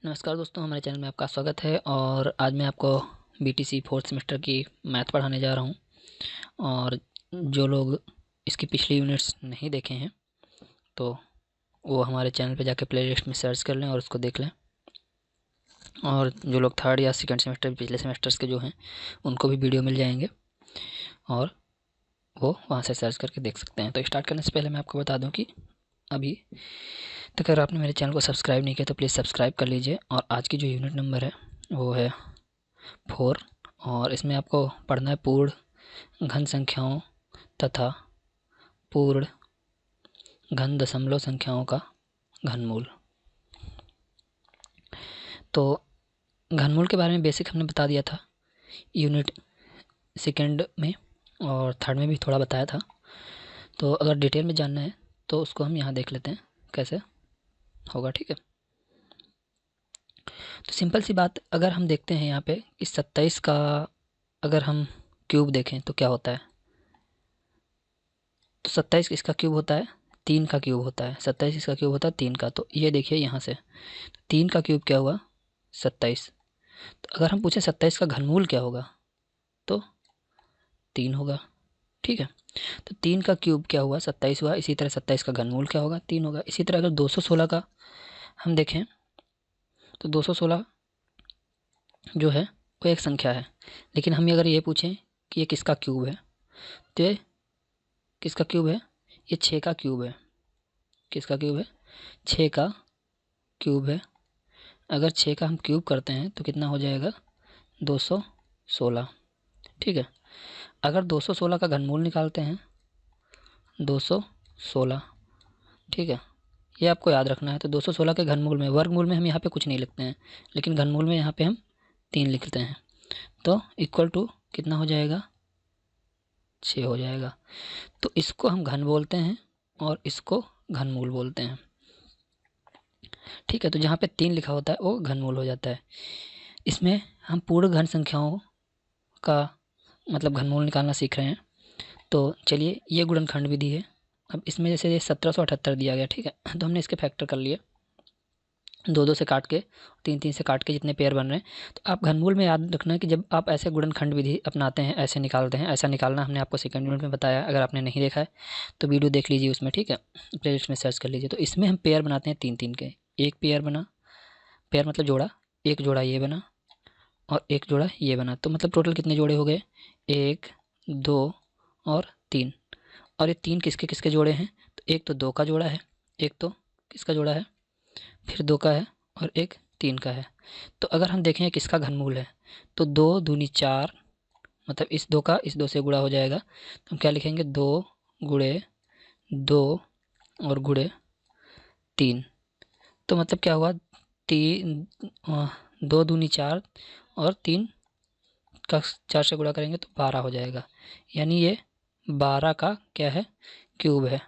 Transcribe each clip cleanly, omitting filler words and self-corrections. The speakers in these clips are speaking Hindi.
नमस्कार दोस्तों, हमारे चैनल में आपका स्वागत है। और आज मैं आपको बीटीसी फोर्थ सेमेस्टर की मैथ पढ़ाने जा रहा हूं। और जो लोग इसकी पिछली यूनिट्स नहीं देखे हैं तो वो हमारे चैनल पे जाके प्लेलिस्ट में सर्च कर लें और उसको देख लें। और जो लोग थर्ड या सेकंड सेमेस्टर पिछले सेमेस्टर्स के जो हैं उनको भी वीडियो मिल जाएंगे और वो वहाँ से सर्च करके देख सकते हैं। तो स्टार्ट करने से पहले मैं आपको बता दूँ कि अभी तक अगर आपने मेरे चैनल को सब्सक्राइब नहीं किया तो प्लीज़ सब्सक्राइब कर लीजिए। और आज की जो यूनिट नंबर है वो है 4 और इसमें आपको पढ़ना है पूर्ण घन संख्याओं तथा पूर्ण घन दशमलव संख्याओं का घनमूल। तो घनमूल के बारे में बेसिक हमने बता दिया था यूनिट सेकेंड में और थर्ड में भी थोड़ा बताया था। तो अगर डिटेल में जानना है तो उसको हम यहाँ देख लेते हैं कैसे होगा, ठीक है। तो सिंपल सी बात, अगर हम देखते हैं यहाँ पे इस 27 का अगर हम क्यूब देखें तो क्या होता है। तो 27 इसका क्यूब होता है 3 का क्यूब होता है, 27 इसका क्यूब होता है 3 का। तो ये देखिए यहाँ से 3 का क्यूब क्या हुआ 27। तो अगर हम पूछें 27 का घनमूल क्या होगा तो 3 होगा, ठीक है। तो 3 का क्यूब क्या हुआ 27 हुआ, इसी तरह 27 का घनमूल क्या होगा 3 होगा। इसी तरह अगर 216 का हम देखें तो 216 जो है वो एक संख्या है, लेकिन हम अगर ये पूछें कि ये किसका क्यूब है तो ये किसका क्यूब है, ये 6 का क्यूब है। किसका क्यूब है 6 का क्यूब है। अगर 6 का हम क्यूब करते हैं तो कितना हो जाएगा 216, ठीक है। अगर 216 का घनमूल निकालते हैं 216, ठीक है। ये आपको याद रखना है। तो 216 के घनमूल में, वर्गमूल में हम यहाँ पे कुछ नहीं लिखते हैं, लेकिन घनमूल में यहाँ पे हम 3 लिखते हैं। तो इक्वल टू कितना हो जाएगा 6 हो जाएगा। तो इसको हम घन बोलते हैं और इसको घनमूल बोलते हैं, ठीक है। तो जहाँ पे 3 लिखा होता है वो घनमूल हो जाता है। इसमें हम पूर्ण घन संख्याओं का मतलब घनमूल निकालना सीख रहे हैं। तो चलिए, ये गुणनखंड विधि है। अब इसमें जैसे ये 1778 दिया गया, ठीक है। तो हमने इसके फैक्टर कर लिए, 2-2 से काट के 3-3 से काट के जितने पेयर बन रहे हैं। तो आप घनमूल में याद रखना है कि जब आप ऐसे गुणनखंड विधि अपनाते हैं, ऐसे निकालते हैं, ऐसा निकालना हमने आपको सेकंड यूनिट में बताया। अगर आपने नहीं देखा है तो वीडियो देख लीजिए उसमें, ठीक है। प्लेलिस्ट में सर्च कर लीजिए। तो इसमें हम पेयर बनाते हैं 3-3 के। एक पेयर बना, पेयर मतलब जोड़ा, एक जोड़ा ये बना और एक जोड़ा ये बना। तो मतलब टोटल कितने जोड़े हो गए 1, 2 और 3। और ये 3 किसके किसके जोड़े हैं, तो एक तो 2 का जोड़ा है, एक तो किसका जोड़ा है फिर 2 का है और एक 3 का है। तो अगर हम देखें किसका घनमूल है तो 2 दूनी 4, मतलब इस 2 का इस 2 से गुणा हो जाएगा। तो हम क्या लिखेंगे 2 गुणे 2 और गुणे 3। तो मतलब क्या हुआ 2 दूनी 4 और 3 का 4 से गुणा करेंगे तो 12 हो जाएगा। यानी ये 12 का क्या है क्यूब है,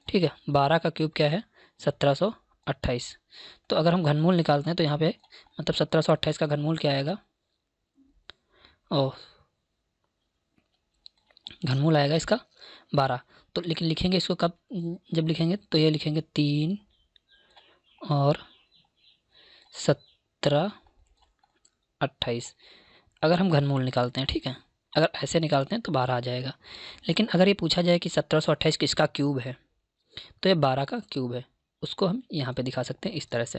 ठीक है। 12 का क्यूब क्या है 1728। तो अगर हम घनमूल निकालते हैं तो यहाँ पे मतलब 1728 का घनमूल क्या आएगा, ओह घनमूल आएगा इसका 12। तो लेकिन लिखेंगे इसको कब, जब लिखेंगे तो ये लिखेंगे 3 और 1728 अगर हम घनमूल निकालते हैं, ठीक है। अगर ऐसे निकालते हैं तो 12 आ जाएगा। लेकिन अगर ये पूछा जाए कि 1728 किसका क्यूब है तो ये 12 का क्यूब है, उसको हम यहाँ पे दिखा सकते हैं इस तरह से।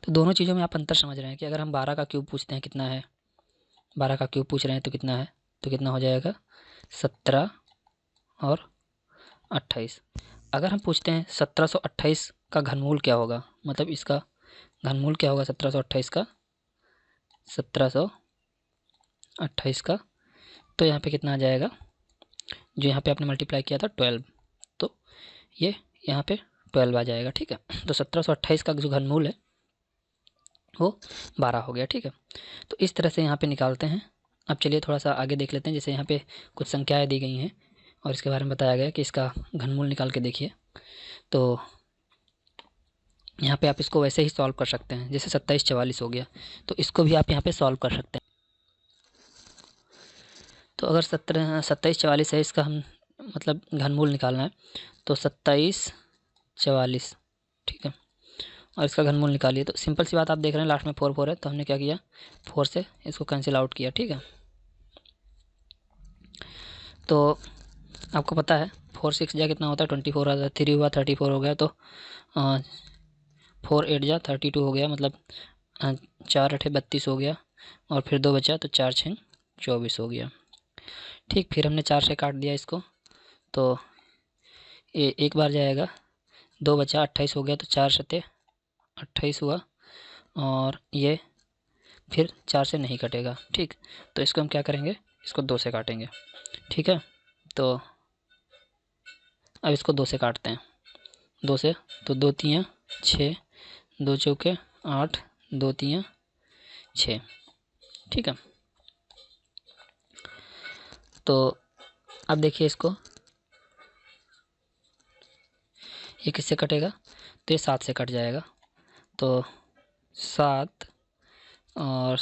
तो दोनों चीज़ों में आप अंतर समझ रहे हैं कि अगर हम 12 का क्यूब पूछते हैं कितना है, 12 का क्यूब पूछ रहे हैं तो कितना है, तो कितना हो जाएगा 17 और 28। अगर हम पूछते हैं 1728 का घनमूल क्या होगा, मतलब इसका घनमूल क्या होगा 1728 का, 1728 का, तो यहाँ पे कितना आ जाएगा, जो यहाँ पे आपने मल्टीप्लाई किया था 12, तो ये यहाँ पे 12 आ जाएगा, ठीक है। तो 1728 का जो घनमूल है वो 12 हो गया, ठीक है। तो इस तरह से यहाँ पे निकालते हैं। अब चलिए थोड़ा सा आगे देख लेते हैं। जैसे यहाँ पे कुछ संख्याएं दी गई हैं और इसके बारे में बताया गया है कि इसका घनमूल निकाल के देखिए। तो यहाँ पे आप इसको वैसे ही सॉल्व कर सकते हैं, जैसे 2744 हो गया तो इसको भी आप यहाँ पे सॉल्व कर सकते हैं। तो अगर 2744 है, इसका हम मतलब घनमूल निकालना है तो 2744, ठीक है। और इसका घनमूल निकालिए। तो सिंपल सी बात, आप देख रहे हैं लास्ट में 4 4 है, तो हमने क्या किया, 4 से इसको कैंसिल आउट किया। ठीक है, तो आपको पता है 4 6 जा कितना होता है 24 आता है, 3 हुआ 34 हो गया, तो 4 8 जा 32 हो गया, मतलब 4 8 32 हो गया, और फिर 2 बचा तो 4 6 24 हो गया। ठीक, फिर हमने 4 से काट दिया इसको, तो ये एक बार जाएगा, 2 बचा 28 हो गया, तो 4 7 28 हुआ, और ये फिर 4 से नहीं कटेगा। ठीक, तो इसको हम क्या करेंगे, इसको 2 से काटेंगे। ठीक है, तो अब इसको 2 से काटते हैं, 2 से, तो 2 3 6, 2 चौके 8, 2 3 6। ठीक है, तो अब देखिए इसको, ये किससे कटेगा, तो ये 7 से कट जाएगा, तो 7 और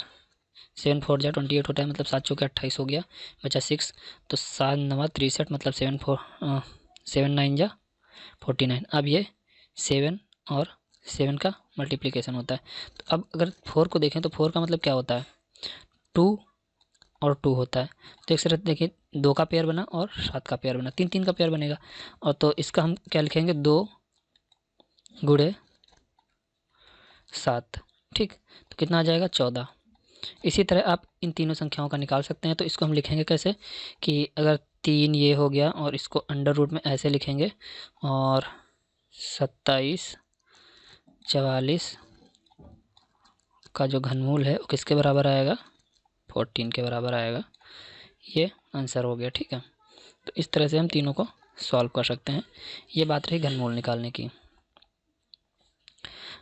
7 4 जा 28 होता है, मतलब 7 चौके 28 हो गया, बचा 6, तो 7 9 63, मतलब 7 9 जा 49। अब ये 7 और 7 का मल्टीप्लिकेशन होता है। तो अब अगर 4 को देखें तो 4 का मतलब क्या होता है, 2 और 2 होता है। तो एक तरह देखिए 2 का पेयर बना और 7 का पेयर बना, 3 3 का पेयर बनेगा, और तो इसका हम क्या लिखेंगे, 2 गुणे 7। ठीक, तो कितना आ जाएगा 14। इसी तरह आप इन तीनों संख्याओं का निकाल सकते हैं। तो इसको हम लिखेंगे कैसे, कि अगर 3 ये हो गया और इसको अंडर रूट में ऐसे लिखेंगे, और 27 44 का जो घनमूल है वो किसके बराबर आएगा, 14 के बराबर आएगा। ये आंसर हो गया। ठीक है, तो इस तरह से हम तीनों को सॉल्व कर सकते हैं। ये बात रही घनमूल निकालने की।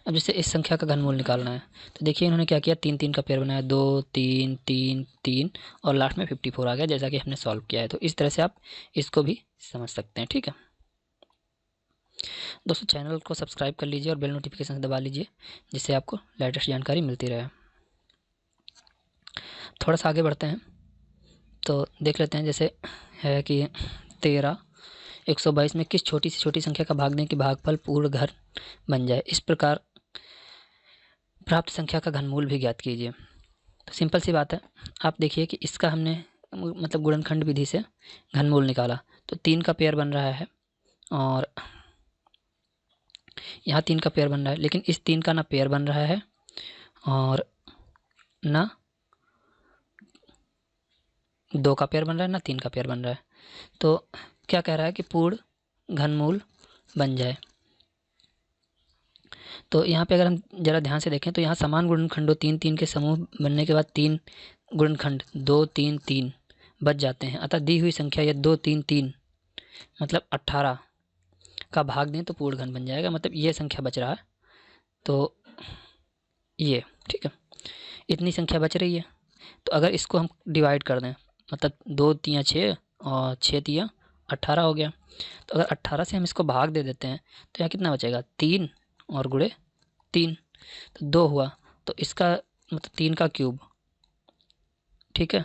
अब जैसे इस संख्या का घनमूल निकालना है, तो देखिए इन्होंने क्या किया, 3 3 का पेयर बनाया, 2 3 3 3, और लास्ट में 54 आ गया, जैसा कि हमने सॉल्व किया है। तो इस तरह से आप इसको भी समझ सकते हैं। ठीक है दोस्तों, चैनल को सब्सक्राइब कर लीजिए और बेल नोटिफिकेशन दबा लीजिए, जिससे आपको लेटेस्ट जानकारी मिलती रहे। थोड़ा सा आगे बढ़ते हैं, तो देख लेते हैं। जैसे है कि 13 122 में किस छोटी से छोटी संख्या का भाग दें कि भागफल पूर्ण घन बन जाए। इस प्रकार प्राप्त संख्या का घनमूल भी ज्ञात कीजिए। तो सिंपल सी बात है, आप देखिए कि इसका हमने मतलब गुणनखंड विधि से घनमूल निकाला, तो 3 का पेयर बन रहा है, और यहाँ 3 का पेयर बन रहा है, लेकिन इस 3 का ना पेयर बन रहा है और ना 2 का पेयर बन रहा है, ना 3 का पेयर बन रहा है। तो क्या कह रहा है कि पूर्ण घनमूल बन जाए। तो यहाँ पे अगर हम ज़रा ध्यान से देखें, तो यहाँ समान गुणनखंडों 3 3 के समूह बनने के बाद 3 गुणनखंड 2 3 3 बच जाते हैं। अतः दी हुई संख्या या 2 3 3 मतलब 18 का भाग दें तो पूर्ण घन बन जाएगा। मतलब ये संख्या बच रहा है, तो ये ठीक है, इतनी संख्या बच रही है। तो अगर इसको हम डिवाइड कर दें, मतलब 2 3 6 और 6 3 18 हो गया। तो अगर 18 से हम इसको भाग दे देते हैं, तो यहाँ कितना बचेगा, 3 और गुणे 3, तो 2 हुआ। तो इसका मतलब 3 का क्यूब, ठीक है,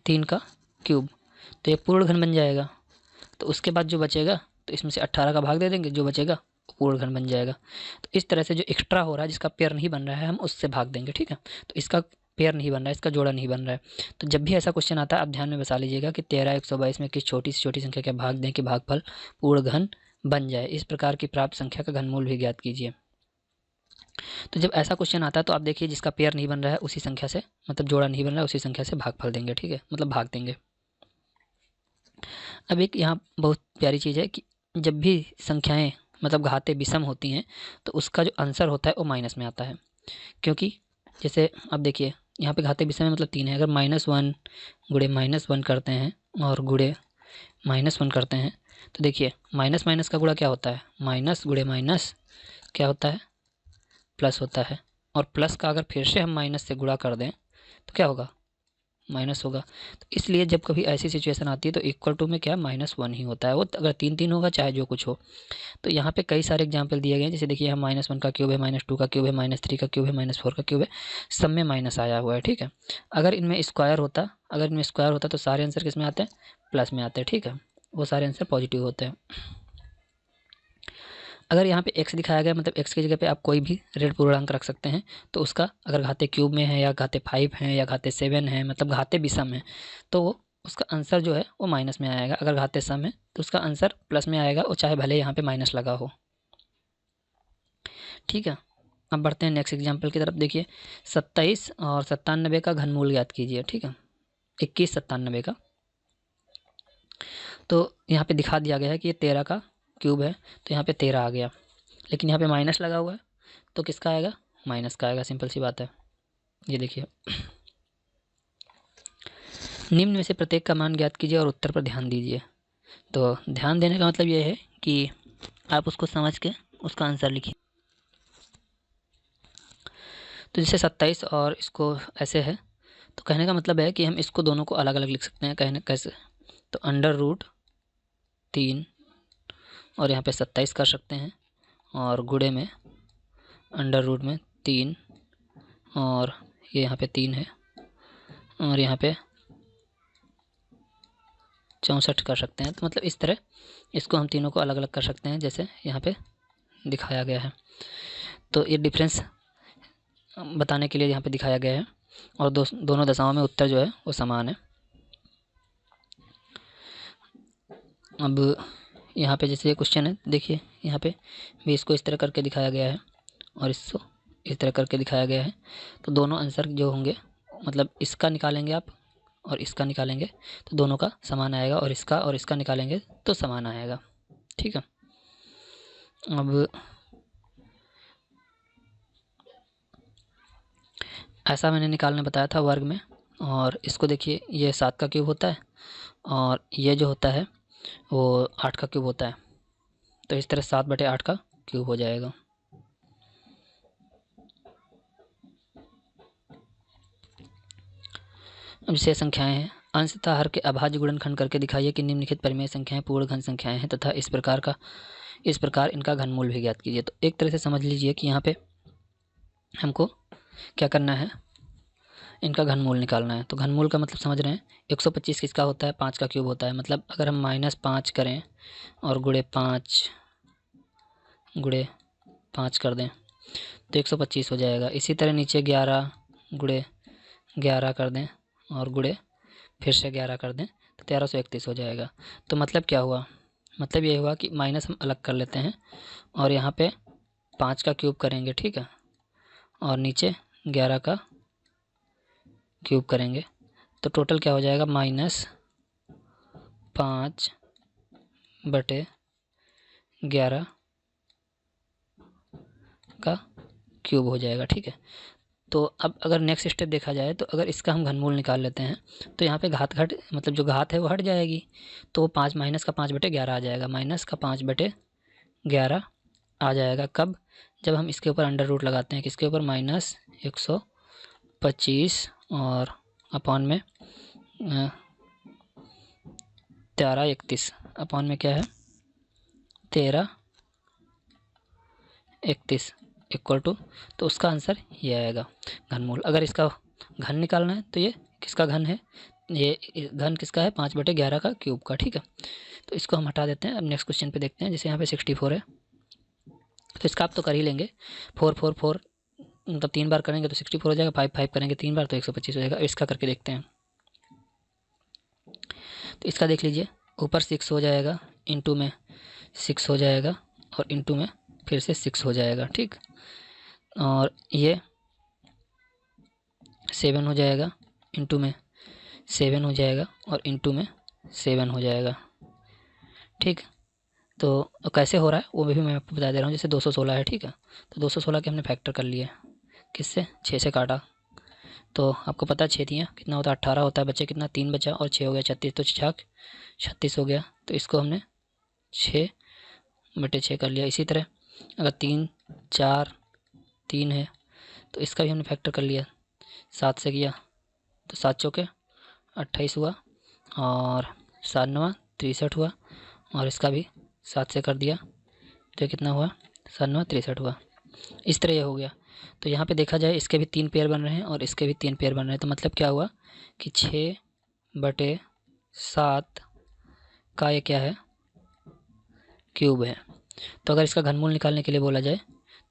3 का क्यूब, तो ये पूर्ण घन बन जाएगा। तो उसके बाद जो बचेगा, तो इसमें से 18 का भाग दे देंगे, जो बचेगा पूर्ण घन बन जाएगा। तो इस तरह से जो एक्स्ट्रा हो रहा है, जिसका पेयर नहीं बन रहा है, हम उससे भाग देंगे। ठीक है, तो इसका पेयर नहीं बन रहा है, इसका जोड़ा नहीं बन रहा है। तो जब भी ऐसा क्वेश्चन आता है, आप ध्यान में बसा लीजिएगा कि 13 122 में किस छोटी से छोटी संख्या का भाग दें कि भागफल पूर्ण घन बन जाए। इस प्रकार की प्राप्त संख्या का घनमूल भी ज्ञात कीजिए। तो जब ऐसा क्वेश्चन आता है, तो आप देखिए जिसका पेयर नहीं बन रहा है उसी संख्या से, मतलब जोड़ा नहीं बन रहा है, उसी संख्या से भागफल देंगे। ठीक है, मतलब भाग देंगे। अब एक यहाँ बहुत प्यारी चीज़ है कि जब भी संख्याएं मतलब घाते विषम होती हैं, तो उसका जो आंसर होता है वो माइनस में आता है। क्योंकि जैसे अब देखिए यहाँ पे घाते विषम में मतलब 3 है, अगर -1 गुणे -1 करते हैं और गुणे -1 करते हैं, तो देखिए माइनस माइनस का गुणा क्या होता है, माइनस गुणे माइनस क्या होता है, प्लस होता है। और प्लस का अगर फिर से हम माइनस से गुणा कर दें तो क्या होगा, माइनस होगा। तो इसलिए जब कभी ऐसी सिचुएशन आती है, तो इक्वल टू में क्या -1 ही होता है। वो अगर 3 3 होगा, चाहे जो कुछ हो। तो यहाँ पे कई सारे एग्जांपल दिए गए हैं। जैसे देखिए यहाँ -1 का क्यूब है, -2 का क्यूब है, -3 का क्यूब है, -4 का क्यूब है, सब में माइनस आया हुआ है। ठीक है, अगर इनमें स्क्वायर होता तो सारे आंसर किस में आते हैं, प्लस में आते हैं। ठीक है, वो सारे आंसर पॉजिटिव होते हैं। अगर यहाँ पे x दिखाया गया मतलब x की जगह पे आप कोई भी ऋण पूर्णांक रख सकते हैं, तो उसका अगर घाते क्यूब में है या घाते 5 है या घाते 7 है, मतलब घाते भी सम है, तो उसका आंसर जो है वो माइनस में आएगा। अगर घाते सम है तो उसका आंसर प्लस में आएगा, और चाहे भले यहाँ पे माइनस लगा हो। ठीक है, अब बढ़ते हैं नेक्स्ट एग्जाम्पल की तरफ। देखिए 27 और 97 का घनमूल ज्ञात कीजिए। ठीक है, 21 97 का। तो यहाँ पे दिखा दिया गया है कि ये 13 का क्यूब है, तो यहाँ पे 13 आ गया, लेकिन यहाँ पे माइनस लगा हुआ है, तो किसका आएगा? माइनस का आएगा, सिंपल सी बात है। ये देखिए, निम्न में से प्रत्येक का मान ज्ञात कीजिए और उत्तर पर ध्यान दीजिए। तो ध्यान देने का मतलब ये है कि आप उसको समझ के उसका आंसर लिखिए। तो जैसे 27 और इसको ऐसे है, तो कहने का मतलब है कि हम इसको दोनों को अलग अलग लिख सकते हैं। कहने कैसे? तो √3 और यहाँ पे 27 कर सकते हैं, और गुणे में √3 और ये यहाँ पे 3 है, और यहाँ पे 64 कर सकते हैं। तो मतलब इस तरह इसको हम तीनों को अलग अलग कर सकते हैं, जैसे यहाँ पे दिखाया गया है। तो ये डिफरेंस बताने के लिए यहाँ पे दिखाया गया है, और दोनों दशाओं में उत्तर जो है वो समान है। अब यहाँ पे जैसे ये क्वेश्चन है, देखिए यहाँ पे भी इसको इस तरह करके दिखाया गया है और इसको इस तरह करके दिखाया गया है। तो दोनों आंसर जो होंगे, मतलब इसका निकालेंगे आप और इसका निकालेंगे तो दोनों का समान आएगा, और इसका निकालेंगे तो समान आएगा। ठीक है, अब ऐसा मैंने निकालने बताया था वर्ग में। और इसको देखिए, ये 7 का क्यूब होता है और ये जो होता है वो 8 का क्यूब होता है। तो इस तरह 7/8 का क्यूब हो जाएगा। अब शेष संख्याएं हैं। अंश तथा हर के अभाज्य गुणनखंड करके दिखाइए कि निम्नलिखित परिमेय संख्याएं पूर्ण घन संख्याएं हैं तथा इस प्रकार इनका घनमूल भी ज्ञात कीजिए। तो एक तरह से समझ लीजिए कि यहाँ पे हमको क्या करना है, इनका घनमूल निकालना है। तो घनमूल का मतलब समझ रहे हैं, 125 किसका होता है? 5 का क्यूब होता है। मतलब अगर हम -5 करें और गुणे 5 कर दें तो 125 हो जाएगा। इसी तरह नीचे 11 गुणे 11 कर दें और गुणे फिर से 11 कर दें तो 1331 हो जाएगा। तो मतलब क्या हुआ? मतलब ये हुआ कि माइनस हम अलग कर लेते हैं और यहाँ पे 5 का क्यूब करेंगे, ठीक है, और नीचे 11 का क्यूब करेंगे तो टोटल क्या हो जाएगा? -5/11 का क्यूब हो जाएगा। ठीक है, तो अब अगर नेक्स्ट स्टेप देखा जाए तो अगर इसका हम घनमूल निकाल लेते हैं तो यहाँ पे घात मतलब जो घात है वो हट जाएगी, तो 5 माइनस का 5/11 आ जाएगा। -5/11 आ जाएगा कब? जब हम इसके ऊपर अंडर रूट लगाते हैं, किसके ऊपर? -125 और अपॉन में 1331 अपॉन में क्या है? 1331 इक्वल टू, तो उसका आंसर ये आएगा घनमूल। अगर इसका घन निकालना है तो ये किसका घन है? ये घन किसका है? 5/11 का क्यूब का। ठीक है, तो इसको हम हटा देते हैं। अब नेक्स्ट क्वेश्चन पे देखते हैं। जैसे यहाँ पे 64 है, तो इसका आप तो कर ही लेंगे। 4 4 4 मतलब 3 बार करेंगे तो 64 हो जाएगा। 5 5 करेंगे 3 बार तो 125 हो जाएगा। इसका करके देखते हैं। तो इसका देख लीजिए, ऊपर 6 हो जाएगा, इंटू में 6 हो जाएगा और इंटू में फिर से 6 हो जाएगा। ठीक, और ये 7 हो जाएगा, इंटू में 7 हो जाएगा और इंटू में 7 हो जाएगा। ठीक, तो कैसे हो रहा है वो भी मैं आपको बता दे रहा हूँ। जैसे 216 है, ठीक है, तो 216 के हमने फैक्टर कर लिए। किससे? 6 से काटा, तो आपको पता है 6 दिया कितना होता है? 18 होता है। बचे कितना? 3 बचा और 6 हो गया 36, तो 36 हो गया। तो इसको हमने 6/6 कर लिया। इसी तरह अगर 3 4 3 है तो इसका भी हमने फैक्टर कर लिया। 7 से किया तो 7 चौके 28 हुआ और 7 9 63 हुआ, और इसका भी 7 से कर दिया तो कितना हुआ? 7 9 63 हुआ। इस तरह ये हो गया। तो यहाँ पे देखा जाए इसके भी 3 पेयर बन रहे हैं और इसके भी 3 पेयर बन रहे हैं। तो मतलब क्या हुआ कि 6/7 का ये क्या है? क्यूब है। तो अगर इसका घनमूल निकालने के लिए बोला जाए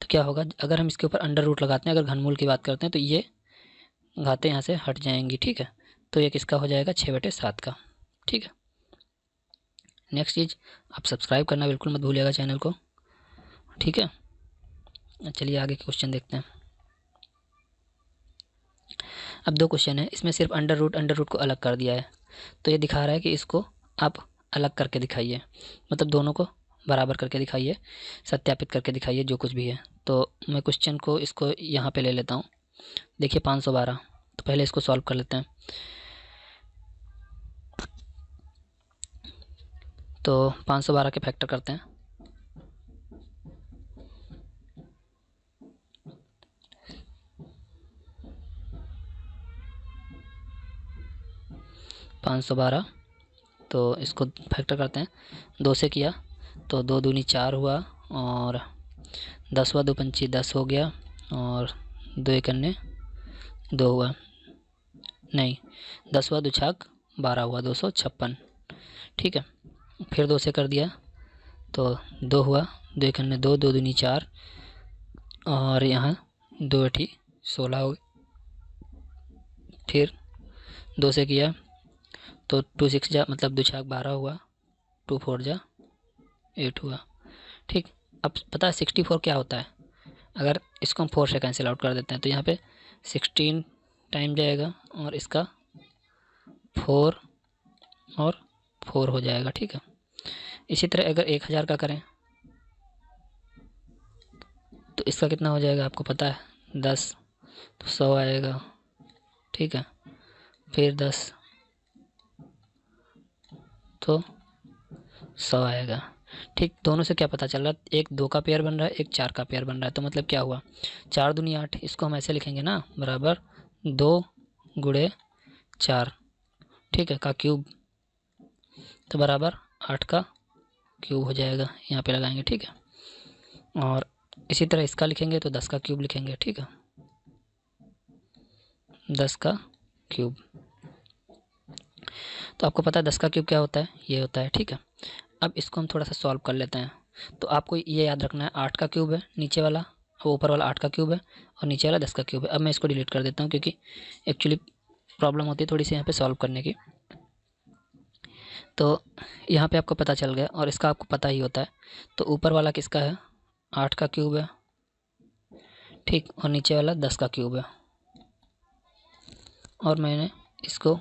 तो क्या होगा, अगर हम इसके ऊपर अंडर रूट लगाते हैं, अगर घनमूल की बात करते हैं तो ये घातें यहाँ से हट जाएंगी, ठीक है। तो ये किसका हो जाएगा, 6/7 का, ठीक है। नेक्स्ट चीज़, आप सब्सक्राइब करना बिल्कुल मत भूलिएगा चैनल को, ठीक है। चलिए आगे के क्वेश्चन देखते हैं। अब 2 क्वेश्चन है, इसमें सिर्फ अंडर रूट को अलग कर दिया है, तो ये दिखा रहा है कि इसको आप अलग करके दिखाइए, मतलब दोनों को बराबर करके दिखाइए, सत्यापित करके दिखाइए जो कुछ भी है। तो मैं क्वेश्चन को इसको यहाँ पे ले लेता हूँ। देखिए 512, तो पहले इसको सॉल्व कर लेते हैं। तो 512 के फैक्टर करते हैं। पाँच सौ बारह, तो इसको फैक्टर करते हैं। 2 से किया तो 2 दूनी 4 हुआ, और 10 हुआ, 2 पंची 10 हो गया, और 2 एकन्ने 2 हुआ, नहीं 10 हुआ, 2 छाक 12 हुआ, 256, ठीक है। फिर 2 से कर दिया तो 2 हुआ, 2 एकन्ने 2, 2 दूनी 4, और यहाँ 2 अठी 16 हो गए। फिर 2 से किया तो 2 6 जा मतलब 2 छाक 12 हुआ, 2 4 जा 8 हुआ, ठीक। अब पता है 64 क्या होता है, अगर इसको हम 4 से कैंसिल आउट कर देते हैं तो यहाँ पे 16 टाइम जाएगा, और इसका 4 और 4 हो जाएगा, ठीक है। इसी तरह अगर 1000 का करें तो इसका कितना हो जाएगा आपको पता है, 10, तो 100 आएगा, ठीक है। फिर 10 तो 100 आएगा, ठीक। दोनों से क्या पता चल रहा है, एक 2 का पेयर बन रहा है, एक 4 का पेयर बन रहा है, तो मतलब क्या हुआ, 4 दूनी 8, इसको हम ऐसे लिखेंगे ना, बराबर 2 गुणे 4, ठीक है, का क्यूब, तो बराबर 8 का क्यूब हो जाएगा, यहाँ पे लगाएंगे, ठीक है। और इसी तरह इसका लिखेंगे तो 10 का क्यूब लिखेंगे, ठीक है, 10 का क्यूब। तो आपको पता है 10 का क्यूब क्या होता है, ये होता है, ठीक है। अब इसको हम थोड़ा सा सॉल्व कर लेते हैं। तो आपको ये याद रखना है 8 का क्यूब है नीचे वाला, वो ऊपर वाला 8 का क्यूब है, और नीचे वाला 10 का क्यूब है। अब मैं इसको डिलीट कर देता हूँ क्योंकि एक्चुअली प्रॉब्लम होती है थोड़ी सी यहाँ पे सॉल्व करने की। तो यहाँ पे आपको पता चल गया, और इसका आपको पता ही होता है। तो ऊपर वाला किसका है, 8 का क्यूब है, ठीक, और नीचे वाला 10 का क्यूब है। और मैंने इसको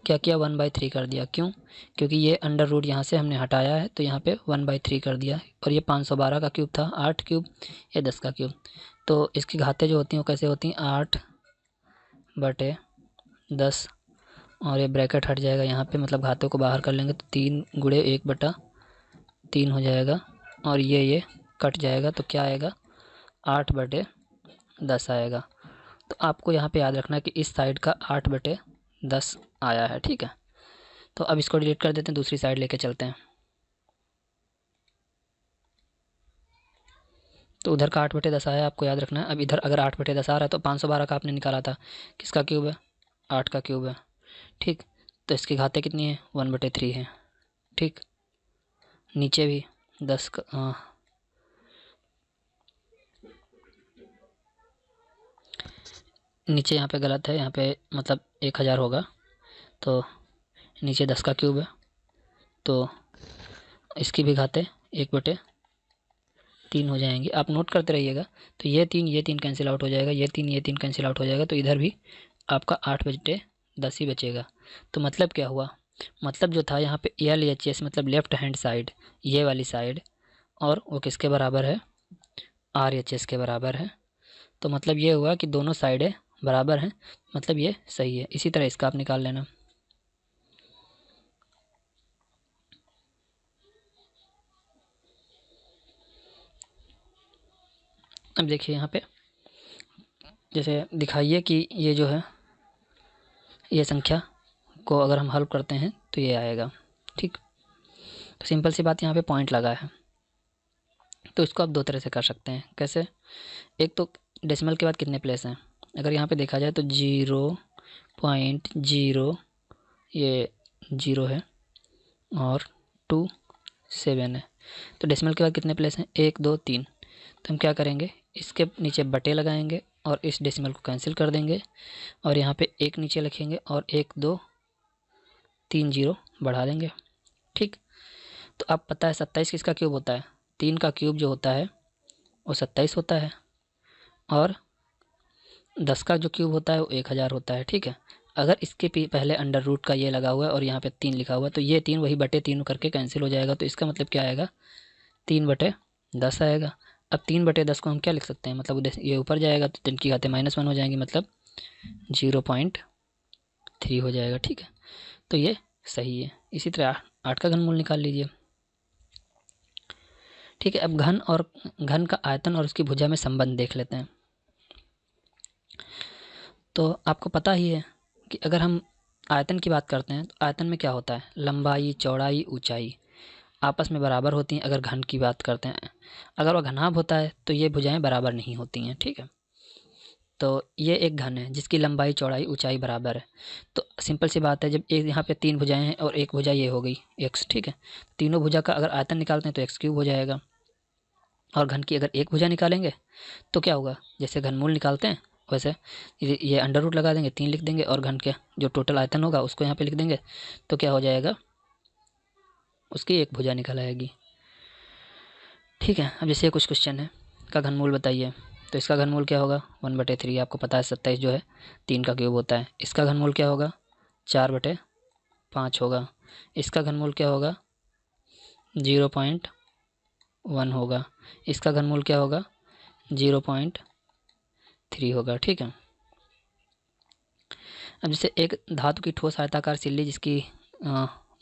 क्या किया, 1/3 कर दिया, क्यों, क्योंकि ये अंडर रूट यहाँ से हमने हटाया है, तो यहाँ पे 1/3 कर दिया। और ये 512 का क्यूब था, 8 क्यूब, ये 10 का क्यूब। तो इसकी घातें जो होती हैं वो कैसे होती हैं, 8/10, और ये ब्रैकेट हट जाएगा यहाँ पे, मतलब घातों को बाहर कर लेंगे तो 3 गुणे 1/3 हो जाएगा, और ये कट जाएगा, तो क्या आएगा, 8/10 आएगा। तो आपको यहाँ पे याद रखना है कि इस साइड का 8/10 आया है, ठीक है। तो अब इसको डिलीट कर देते हैं, दूसरी साइड लेके चलते हैं। तो उधर का 8/10 आया, आपको याद रखना है। अब इधर अगर 8/10 आ रहा है तो 512 का आपने निकाला था, किसका क्यूब है, 8 का क्यूब है, ठीक। तो इसकी घातें कितनी है, 1/3 है, ठीक। नीचे भी 10 का, नीचे यहाँ पे गलत है, यहाँ पे मतलब 1000 होगा, तो नीचे 10 का क्यूब है, तो इसकी भी घातें 1/3 हो जाएंगी। आप नोट करते रहिएगा। तो ये 3 कैंसिल आउट हो जाएगा, ये 3 कैंसिल आउट हो जाएगा, तो इधर भी आपका 8/10 ही बचेगा। तो मतलब क्या हुआ, मतलब जो था यहाँ पे LHS मतलब लेफ्ट हैंड साइड, ये वाली साइड, और वो किसके बराबर है, RHS के बराबर है। तो मतलब ये हुआ कि दोनों साइडें बराबर हैं, मतलब ये सही है। इसी तरह इसका आप निकाल लेना। अब देखिए यहाँ पे जैसे दिखाइए कि ये जो है, ये संख्या को अगर हम हल करते हैं तो ये आएगा, ठीक। तो सिंपल सी बात, यहाँ पे पॉइंट लगा है, तो इसको आप 2 तरह से कर सकते हैं। कैसे, एक तो डेसिमल के बाद कितने प्लेस हैं, अगर यहाँ पे देखा जाए तो 0.0 ये 0 है, और 2 7 है, तो डेसिमल के बाद कितने प्लेस हैं, 1 2 3। तो हम क्या करेंगे, इसके नीचे बटे लगाएंगे और इस डेसिमल को कैंसिल कर देंगे और यहाँ पे 1 नीचे लिखेंगे और 1 2 3 0 बढ़ा देंगे। ठीक, तो अब पता है 27 किसका क्यूब होता है, 3 का क्यूब जो होता है वो 27 होता है और 10 का जो क्यूब होता है वो 1000 होता है। ठीक है, अगर इसके पहले अंडर रूट का ये लगा हुआ है और यहाँ पे 3 लिखा हुआ है तो ये 3 वही बटे 3 करके कैंसिल हो जाएगा। तो इसका मतलब क्या आएगा, 3/10 आएगा। अब 3/10 को हम क्या लिख सकते हैं, मतलब ये ऊपर जाएगा तो 3 की घातें -1 हो जाएंगी, मतलब 0.3 हो जाएगा। ठीक है, तो ये सही है। इसी तरह 8 का घनमूल निकाल लीजिए। ठीक है, अब घन का आयतन और उसकी भुजा में संबंध देख लेते हैं। तो आपको पता ही है कि अगर हम आयतन की बात करते हैं तो आयतन में क्या होता है, लंबाई चौड़ाई ऊंचाई आपस में बराबर होती हैं। अगर घन की बात करते हैं, अगर वह घनाभ होता है तो ये भुजाएं बराबर नहीं होती हैं। ठीक है, तो ये एक घन है जिसकी लंबाई चौड़ाई ऊंचाई बराबर है। तो सिंपल सी बात है, जब एक यहाँ पे 3 भुजाएं हैं और एक भुजा ये हो गई x। ठीक है, तीनों भुजा का अगर आयतन निकालते हैं तो x³ हो जाएगा और घन की अगर एक भुजा निकालेंगे तो क्या होगा, जैसे घनमूल निकालते हैं वैसे ये अंडर रूट लगा देंगे, 3 लिख देंगे और घन के जो टोटल आयतन होगा उसको यहाँ पे लिख देंगे तो क्या हो जाएगा, उसकी एक भुजा निकल आएगी। ठीक है, अब जैसे कुछ क्वेश्चन है का घनमूल बताइए, तो इसका घनमूल क्या होगा 1/3। आपको पता है 27 जो है 3 का क्यूब होता है। इसका घनमूल क्या होगा 4/5 होगा। इसका घनमूल क्या होगा 0.1 होगा। इसका घनमूल क्या होगा 0.3 होगा। ठीक है, अब जैसे एक धातु की ठोस आयताकार सिल्ली जिसकी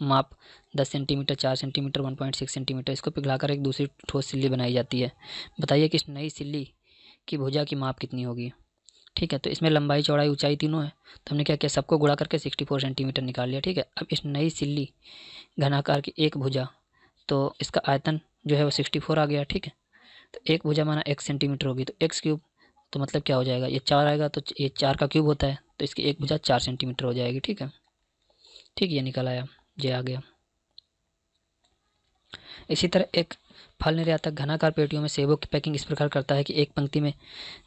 माप 10 सेंटीमीटर 4 सेंटीमीटर 1.6 सेंटीमीटर, इसको पिघलाकर एक दूसरी ठोस सिल्ली बनाई जाती है। बताइए कि इस नई सिल्ली की भुजा की माप कितनी होगी। ठीक है, तो इसमें लंबाई चौड़ाई ऊंचाई तीनों है, तो हमने क्या किया, सबको गुणा करके 64 सेंटीमीटर निकाल लिया। ठीक है, अब इस नई सिल्ली घनाकार की एक भुजा, तो इसका आयतन जो है वो 64 आ गया। ठीक है, तो एक भुजा माना x सेंटीमीटर होगी तो x³, तो मतलब क्या हो जाएगा, ये 4 आएगा तो ये 4 का क्यूब होता है तो इसकी एक भुजा 4 सेंटीमीटर हो जाएगी। ठीक है, ठीक, ये निकल आया, ये आ गया। इसी तरह एक फल निर्यातक घनाकार पेटियों में सेबों की पैकिंग इस प्रकार करता है कि एक पंक्ति में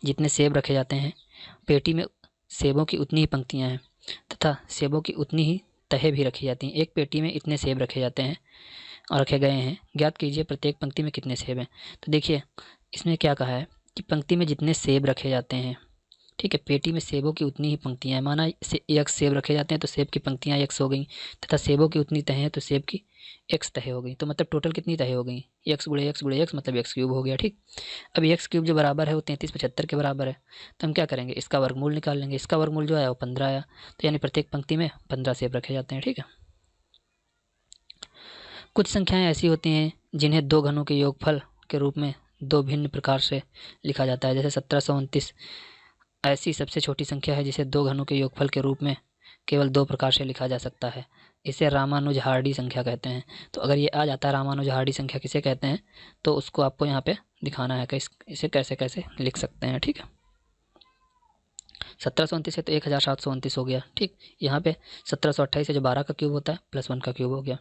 जितने सेब रखे जाते हैं, पेटी में सेबों की उतनी ही पंक्तियां हैं तथा सेबों की उतनी ही तहें भी रखी जाती हैं। एक पेटी में इतने सेब रखे जाते हैं और रखे गए हैं, ज्ञात कीजिए प्रत्येक पंक्ति में कितने सेब हैं। तो देखिए इसमें क्या कहा है कि पंक्ति में जितने सेब रखे जाते हैं, ठीक है, पेटी में सेबों की उतनी ही पंक्तियां हैं। माना x सेब रखे जाते हैं तो सेब की पंक्तियां x हो गई तथा सेबों की उतनी तहें हैं तो सेब की x तहें हो गई। तो मतलब टोटल कितनी तहें हो गई, x गुणे x गुणे x मतलब x³ हो गया। ठीक, अब x³ जो बराबर है वो 3375 के बराबर है। तो हम क्या करेंगे, इसका वर्गमूल निकाल लेंगे। इसका वर्गमूल जो आया वो 15 आया, तो यानी प्रत्येक पंक्ति में 15 सेब रखे जाते हैं। ठीक है, कुछ संख्याएं ऐसी होती हैं जिन्हें दो घनों के योगफल के रूप में दो भिन्न प्रकार से लिखा जाता है। जैसे 1729 ऐसी सबसे छोटी संख्या है जिसे दो घनों के योगफल के रूप में केवल दो प्रकार से लिखा जा सकता है। इसे रामानुज हार्डी संख्या कहते हैं। तो अगर ये आ जाता है रामानुज हार्डी संख्या किसे कहते हैं, तो उसको आपको यहाँ पे दिखाना है कि इसे कैसे कैसे लिख सकते हैं। ठीक है, 1729 है तो 1729 हो गया। ठीक, यहाँ पे 1728 है जो 12 का क्यूब होता है प्लस 1 का क्यूब हो गया।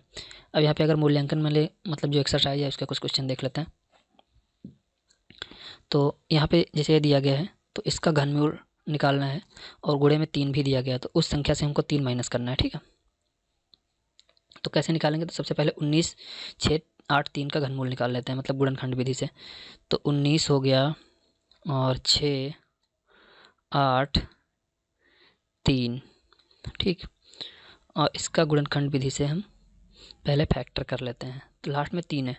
अब यहाँ पे अगर मूल्यांकन में ले मतलब जो एक्सरसाइज है उसके कुछ क्वेश्चन देख लेते हैं। तो यहाँ पे जैसे ये दिया गया है तो इसका घनमूल निकालना है और गुणे में 3 भी दिया गया है, तो उस संख्या से हमको 3 माइनस करना है। ठीक है, तो कैसे निकालेंगे, तो सबसे पहले 19 6 8 3 का घनमूल निकाल लेते हैं, मतलब गुणनखंड विधि से। तो 19 हो गया और 6 8 3। ठीक, और इसका गुणनखंड विधि से हम पहले फैक्टर कर लेते हैं। तो लास्ट में 3 है,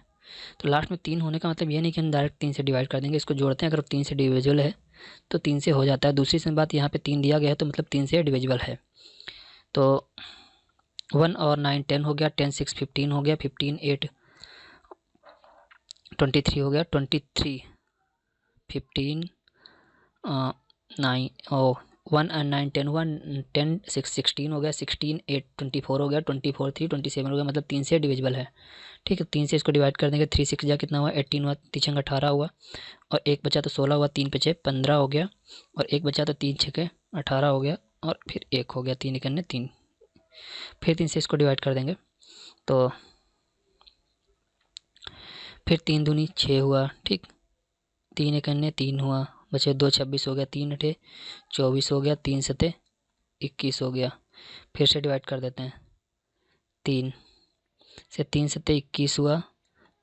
तो लास्ट में 3 होने का मतलब ये नहीं कि हम डायरेक्ट 3 से डिवाइड कर देंगे, इसको जोड़ते हैं। अगर 3 से डिविजिबल है तो 3 से हो जाता है। दूसरी से बात, यहाँ पे 3 दिया गया है तो मतलब 3 से डिविजिबल है। तो 1 और 9 10 हो गया, 10 6 15 हो गया, 15 8 23 हो गया, 23 15 9 और 1 और 9 10 1 10 6 16 हो गया, 16 8 24 हो गया, 24 3 27 हो गया, मतलब 3 से डिविजिबल है। ठीक है, 3 से इसको डिवाइड कर देंगे, 3 6 जा कितना हुआ 18 हुआ, 3 18 हुआ और एक बचा तो 16 हुआ, 3 5 15 हो गया और एक बचा तो 3 6 18 हो गया और फिर 1 हो गया, 3 करने 3, फिर 3 से इसको डिवाइड कर देंगे तो फिर 3 दूनी 6 हुआ, ठीक, 3 एक अन्य 3 हुआ, बचे 2 26 हो गया, 3 अठे 24 हो गया, 3 सते 21 हो गया। फिर से डिवाइड कर देते हैं, 3 से 3 सते 21 हुआ,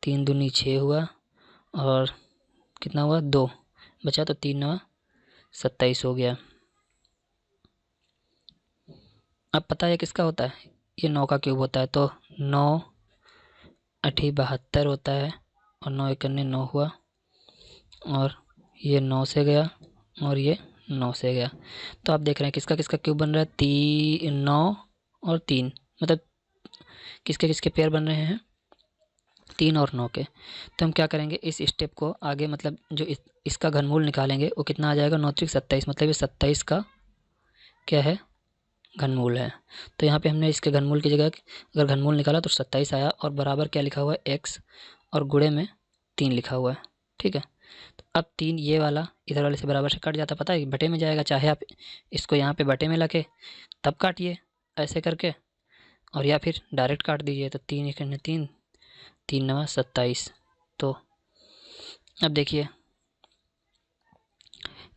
3 दूनी 6 हुआ और कितना हुआ 2 बचा, तो 3 9 27 हो गया। अब पता है किसका होता है, ये 9 का क्यूब होता है, तो 9 अठी 72 होता है और 9 एक अन्य 9 हुआ और ये 9 से गया और ये 9 से गया। तो आप देख रहे हैं किसका किसका क्यूब बन रहा है, 9 और 3, मतलब किसके किसके पेयर बन रहे हैं, 3 और 9 के। तो हम क्या करेंगे, इस स्टेप को आगे मतलब जो इसका घनमूल निकालेंगे वो कितना आ जाएगा, 9 त्रिक 27, मतलब ये 27 का क्या है, घनमूल है। तो यहाँ पे हमने इसके घनमूल की जगह अगर घनमूल निकाला तो 27 आया और बराबर क्या लिखा हुआ है, x और गुणे में 3 लिखा हुआ है, ठीक है। तो अब 3 ये वाला इधर वाले से बराबर से कट जाता, पता है बटे में जाएगा, चाहे आप इसको यहाँ पे बटे में लाके तब काटिए ऐसे करके, और या फिर डायरेक्ट काट दीजिए। तो 3 एक 3, 3 9 27। तो अब देखिए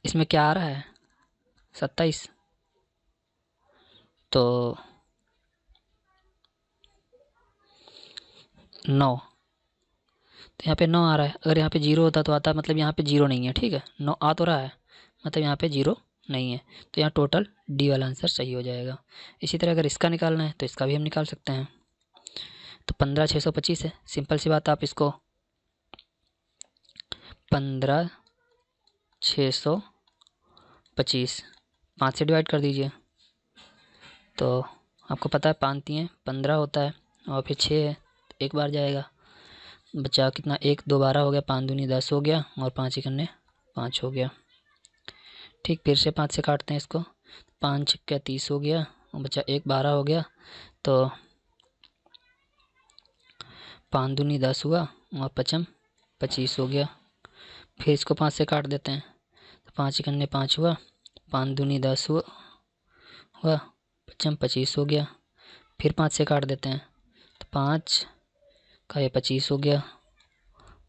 इसमें क्या आ रहा है, 27, तो 9, तो यहाँ पे 9 आ रहा है। अगर यहाँ पे 0 होता तो आता, मतलब यहाँ पे 0 नहीं है, ठीक है, 9 आ तो रहा है, मतलब यहाँ पे 0 नहीं है, तो यहाँ टोटल डी वाला आंसर सही हो जाएगा। इसी तरह अगर इसका निकालना है तो इसका भी हम निकाल सकते हैं। तो 15 625 है, सिंपल सी बात, आप इसको 15 625 5 से डिवाइड कर दीजिए। तो आपको पता है 5 3 15 होता है और फिर 6 है, तो एक बार जाएगा, बचा कितना, 1 2 12 हो गया, 5 दूनी 10 हो गया और 5 इकन्ने 5 हो गया, ठीक। फिर से 5 से काटते हैं इसको, 5 छक्के 30 हो गया और बचा 1 12 हो गया, तो 5 दूनी 10 हुआ और 5 25 हो गया। फिर इसको 5 से काट देते हैं, तो 5 इकन्ने 5 हुआ, 5 दूनी 10 हुआ 5 25 हो गया। फिर 5 से काट देते हैं, तो 5 का ये 25 हो गया।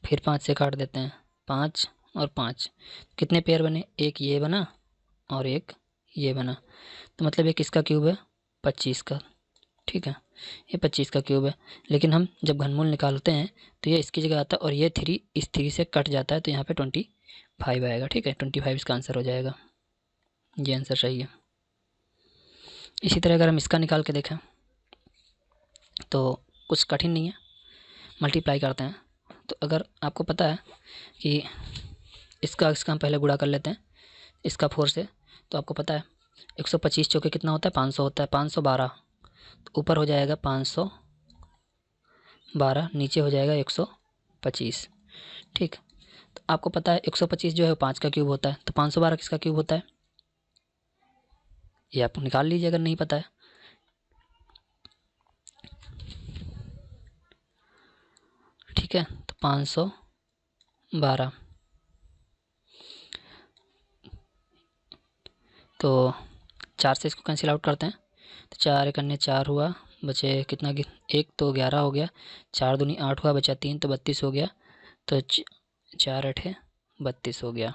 फिर 5 से काट देते हैं, 5 और 5, कितने पेयर बने, एक ये बना और एक ये बना, तो मतलब ये किसका क्यूब है, 25 का, ठीक है, ये 25 का क्यूब है। लेकिन हम जब घनमूल निकालते हैं तो ये इसकी जगह आता है और ये 3 इस 3 से कट जाता है, तो यहाँ पे 25 आएगा, ठीक है, 25 इसका आंसर हो जाएगा, ये आंसर सही है। इसी तरह अगर हम इसका निकाल के देखें तो कुछ कठिन नहीं है, मल्टीप्लाई करते हैं। तो अगर आपको पता है कि इसका हम पहले गुणा कर लेते हैं, इसका 4 से, तो आपको पता है 125 चौके कितना होता है, 500 होता है, 512, तो ऊपर हो जाएगा 512, नीचे हो जाएगा 125, ठीक। तो आपको पता है 125 जो है 5 का क्यूब होता है, तो 512 किसका क्यूब होता है, ये आप निकाल लीजिए अगर नहीं पता है। ठीक है, तो 512, तो 4 से इसको कैंसिल आउट करते हैं, तो 4 एक अन्य 4 हुआ, बचे कितना, 1 तो 11 हो गया, 4 दूनी 8 हुआ, बचा 3 तो 32 हो गया, तो 4 8 32 हो गया,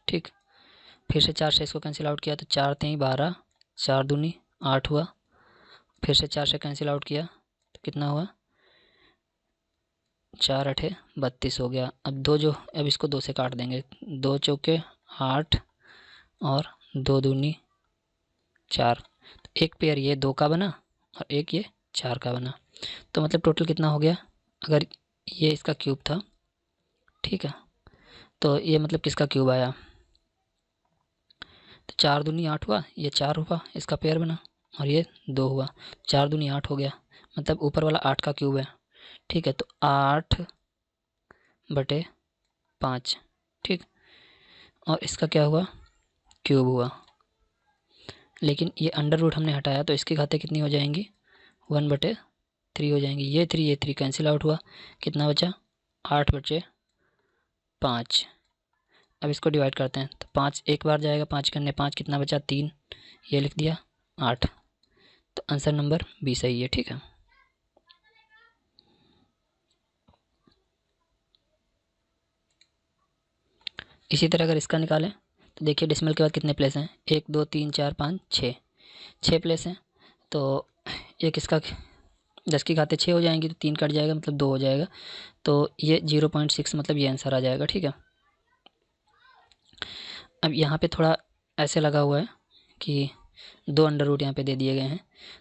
ठीक। फिर से 4 से इसको कैंसिल आउट किया, तो 4 3 12, 4 दूनी 8 हुआ, फिर से 4 से कैंसिल आउट किया तो कितना हुआ, 4 8 32 हो गया। अब इसको 2 से काट देंगे, 2 चौके 8 और 2 दूनी 4, तो एक पेयर ये 2 का बना और एक ये 4 का बना, तो मतलब टोटल कितना हो गया, अगर ये इसका क्यूब था, ठीक है, तो ये मतलब किसका क्यूब आया, तो 4 दूनी 8 हुआ, ये 4 हुआ, इसका पेयर बना और ये 2 हुआ, 4 दूनी 8 हो गया, मतलब ऊपर वाला 8 का क्यूब है, ठीक है। तो 8/5, ठीक, और इसका क्या हुआ, क्यूब हुआ। लेकिन ये अंडर रूट हमने हटाया तो इसकी घातें कितनी हो जाएंगी, 1/3 हो जाएंगी। ये 3 कैंसिल आउट हुआ, कितना बचा, 8/5। अब इसको डिवाइड करते हैं, तो 5 एक बार जाएगा, 5 करने 5, कितना बचा, 3, ये लिख दिया 8, तो आंसर नंबर बी सही है, ठीक है। इसी तरह अगर इसका निकालें तो देखिए डेसिमल के बाद कितने प्लेस हैं, 1 2 3 4 5 6, 6 प्लेस हैं। तो एक इसका 10 की घाते 6 हो जाएंगी, तो 3 कट जाएगा मतलब 2 हो जाएगा। तो ये 0.6 मतलब ये आंसर आ जाएगा। ठीक है, अब यहाँ पे थोड़ा ऐसे लगा हुआ है कि 2 अंडर रूट यहाँ पे दे दिए गए हैं,